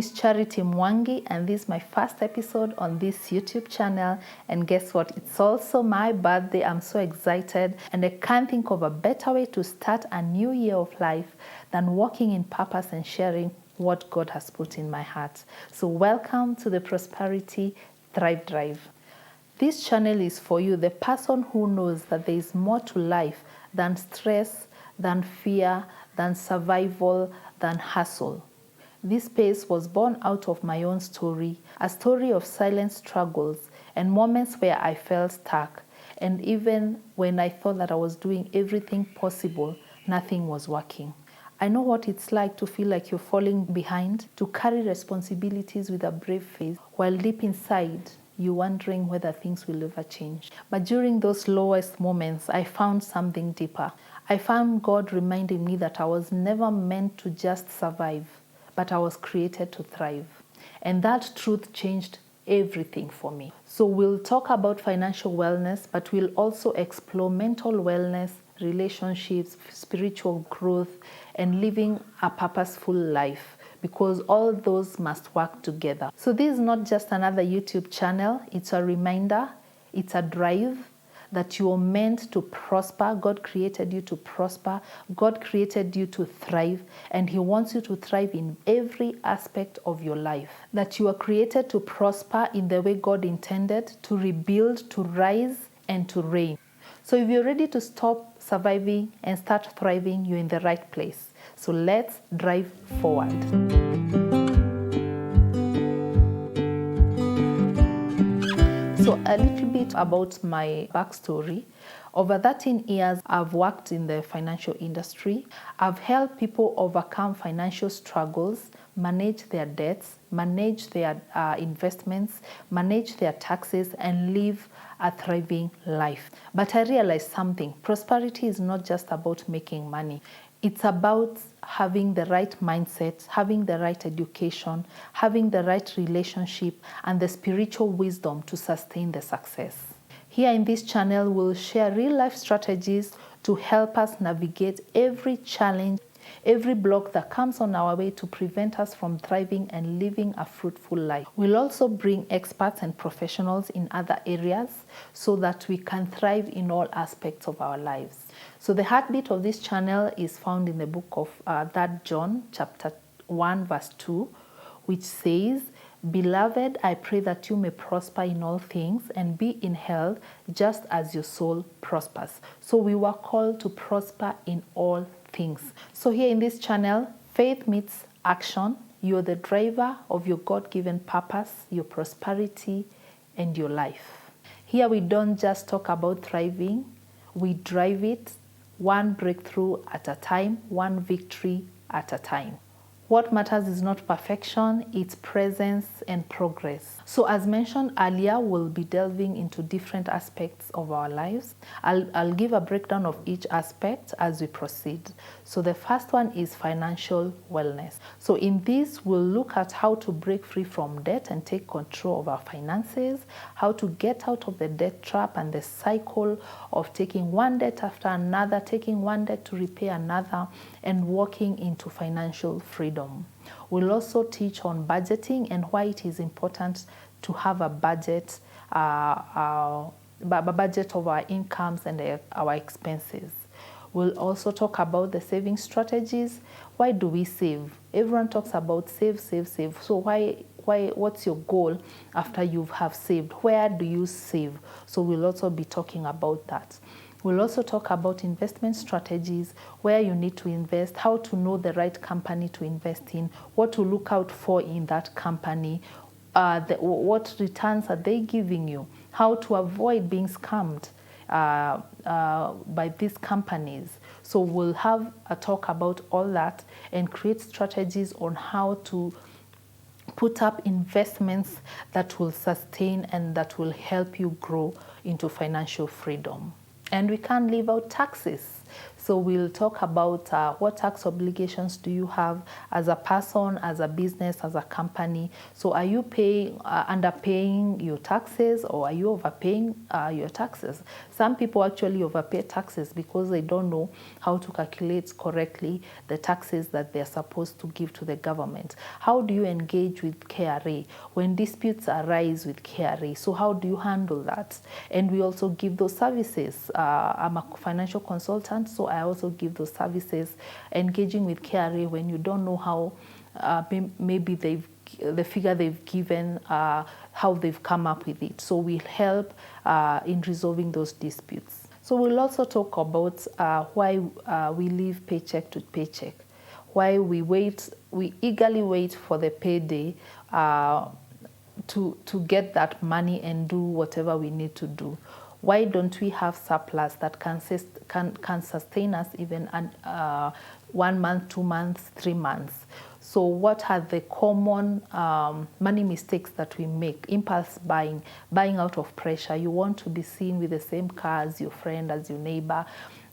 is Charity Mwangi, and this is my first episode on this YouTube channel. And guess what? It's also my birthday. I'm so excited, and I can't think of a better way to start a new year of life than walking in purpose and sharing what God has put in my heart. So welcome to the Prosperity Thrive Drive. This channel is for you, the person who knows that there is more to life than stress, than fear, than survival, than hustle. This space was born out of my own story, a story of silent struggles and moments where I felt stuck. And even when I thought that I was doing everything possible, nothing was working. I know what it's like to feel like you're falling behind, to carry responsibilities with a brave face, while deep inside, you're wondering whether things will ever change. But during those lowest moments, I found something deeper. I found God reminding me that I was never meant to just survive, but I was created to thrive. And that truth changed everything for me. So we'll talk about financial wellness, but we'll also explore mental wellness, relationships, spiritual growth, and living a purposeful life, because all those must work together. So this is not just another YouTube channel. It's a reminder, it's a drive that you are meant to prosper. God created you to prosper. God created you to thrive, and He wants you to thrive in every aspect of your life. That you are created to prosper in the way God intended, to rebuild, to rise, and to reign. So if you're ready to stop surviving and start thriving, you're in the right place. So let's drive forward. So a little bit about my backstory. Over 13 years, I've worked in the financial industry. I've helped people overcome financial struggles, manage their debts, manage their investments, manage their taxes, and live a thriving life. But I realized something. Prosperity is not just about making money. It's about having the right mindset, having the right education, having the right relationship, and the spiritual wisdom to sustain the success. Here in this channel, we'll share real-life strategies to help us navigate every challenge, every block that comes on our way to prevent us from thriving and living a fruitful life. We'll also bring experts and professionals in other areas so that we can thrive in all aspects of our lives. So the heartbeat of this channel is found in the book of 3 John chapter 1 verse 2, which says, "Beloved, I pray that you may prosper in all things and be in health just as your soul prospers." So we were called to prosper in all things. So here in this channel, faith meets action. You're the driver of your God-given purpose, your prosperity, and your life. Here we don't just talk about thriving, we drive it one breakthrough at a time, one victory at a time. What matters is not perfection, it's presence and progress. So as mentioned earlier, we'll be delving into different aspects of our lives. I'll give a breakdown of each aspect as we proceed. So the first one is financial wellness. So in this, we'll look at how to break free from debt and take control of our finances, how to get out of the debt trap and the cycle of taking one debt after another, taking one debt to repay another, and walking into financial freedom. We'll also teach on budgeting and why it is important to have a budget of our incomes and our expenses. We'll also talk about the saving strategies. Why do we save? Everyone talks about save, save, save. So what's your goal after you have saved? Where do you save? So we'll also be talking about that. We'll also talk about investment strategies, where you need to invest, how to know the right company to invest in, what to look out for in that company, what returns are they giving you, how to avoid being scammed by these companies. So we'll have a talk about all that and create strategies on how to put up investments that will sustain and that will help you grow into financial freedom. And we can't leave out taxes. So we'll talk about what tax obligations do you have as a person, as a business, as a company. So are you paying underpaying your taxes, or are you overpaying your taxes? Some people actually overpay taxes because they don't know how to calculate correctly the taxes that they're supposed to give to the government. How do you engage with KRA when disputes arise with KRA? So how do you handle that? And we also give those services. I'm a financial consultant, so I also give those services, engaging with KRA when you don't know how maybe the figure they've given, how they've come up with it. So we'll help in resolving those disputes. So we'll also talk about why we live paycheck to paycheck, why we eagerly wait for the payday to get that money and do whatever we need to do. Why don't we have surplus that can sustain us even 1 month, 2 months, 3 months? So what are the common money mistakes that we make? Impulse buying, buying out of pressure. You want to be seen with the same car as your friend, as your neighbor,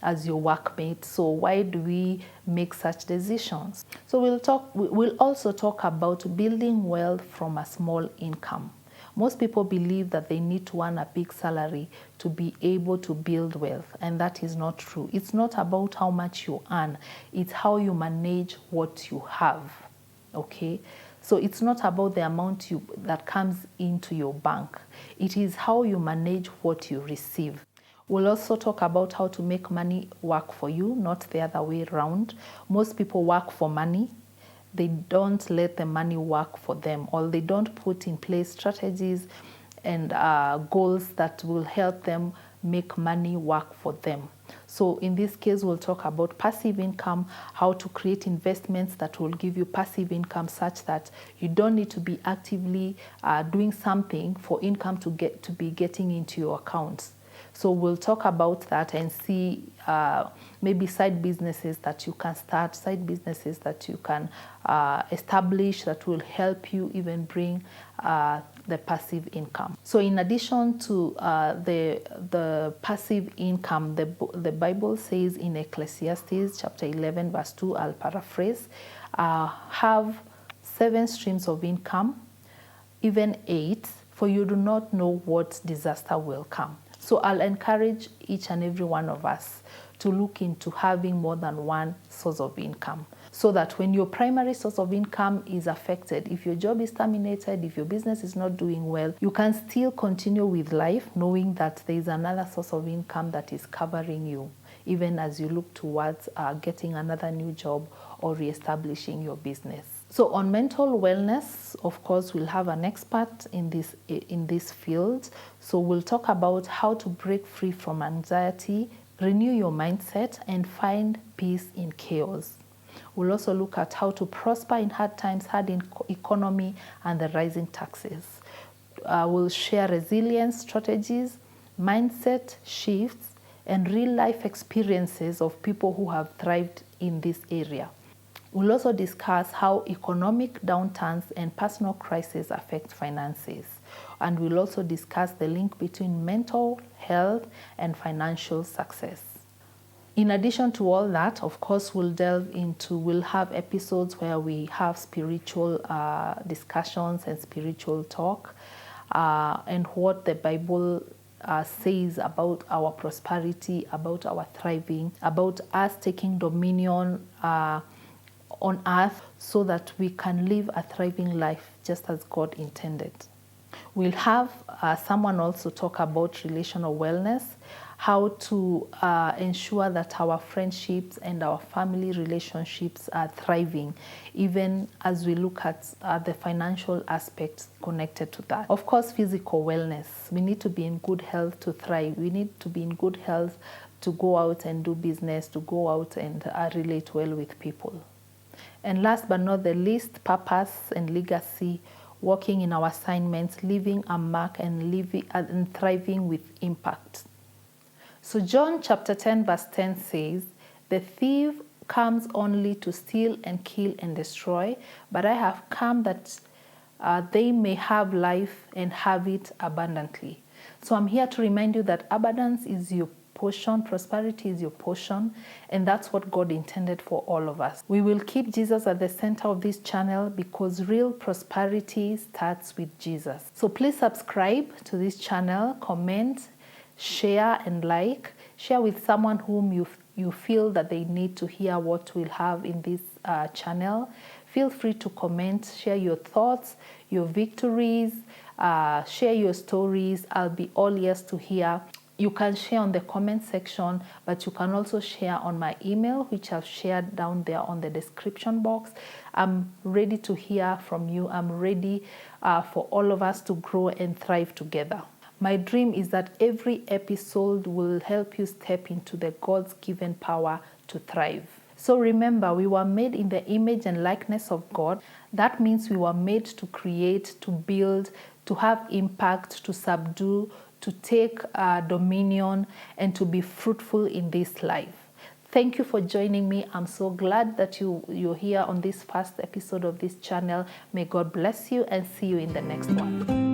as your workmate. So why do we make such decisions? So we'll also talk about building wealth from a small income. Most people believe that they need to earn a big salary to be able to build wealth, and that is not true. It's not about how much you earn, it's how you manage what you have, okay? So it's not about the amount that comes into your bank. It is how you manage what you receive. We'll also talk about how to make money work for you, not the other way around. Most people work for money. They don't let the money work for them, or they don't put in place strategies and goals that will help them make money work for them. So in this case, we'll talk about passive income, how to create investments that will give you passive income such that you don't need to be actively doing something for income to be getting into your accounts. So we'll talk about that and see maybe side businesses that you can start, side businesses that you can establish that will help you even bring the passive income. So in addition to the passive income, the Bible says in Ecclesiastes chapter 11 verse 2, I'll paraphrase, have 7 streams of income, even 8, for you do not know what disaster will come. So I'll encourage each and every one of us to look into having more than one source of income, so that when your primary source of income is affected, if your job is terminated, if your business is not doing well, you can still continue with life knowing that there is another source of income that is covering you, even as you look towards getting another new job or reestablishing your business. So on mental wellness, of course, we'll have an expert in this field. So we'll talk about how to break free from anxiety, renew your mindset, and find peace in chaos. We'll also look at how to prosper in hard times, hard economy, and the rising taxes. We'll share resilience strategies, mindset shifts, and real-life experiences of people who have thrived in this area. We'll also discuss how economic downturns and personal crises affect finances. And we'll also discuss the link between mental health and financial success. In addition to all that, of course, we'll have episodes where we have spiritual discussions and spiritual talk, and what the Bible says about our prosperity, about our thriving, about us taking dominion on earth so that we can live a thriving life just as God intended. We'll have someone also talk about relational wellness, how to ensure that our friendships and our family relationships are thriving, even as we look at the financial aspects connected to that. Of course, physical wellness. We need to be in good health to thrive. We need to be in good health to go out and do business, to go out and relate well with people. And last but not the least, purpose and legacy, working in our assignments, leaving a mark and thriving with impact. So John chapter 10 verse 10 says, "The thief comes only to steal and kill and destroy, but I have come that they may have life and have it abundantly." So I'm here to remind you that abundance is your portion. Prosperity is your portion, and that's what God intended for all of us. We will keep Jesus at the center of this channel because real prosperity starts with Jesus. So please subscribe to this channel, comment, share, and like. Share with someone whom you feel that they need to hear what we'll have in this channel. Feel free to comment, share your thoughts, your victories, share your stories. I'll be all ears to hear. You can share on the comment section, but you can also share on my email, which I've shared down there on the description box. I'm ready to hear from you. I'm ready for all of us to grow and thrive together. My dream is that every episode will help you step into the God's given power to thrive. So remember, we were made in the image and likeness of God. That means we were made to create, to build, to have impact, to subdue, to take dominion, and to be fruitful in this life. Thank you for joining me. I'm so glad that you're here on this first episode of this channel. May God bless you and see you in the next one.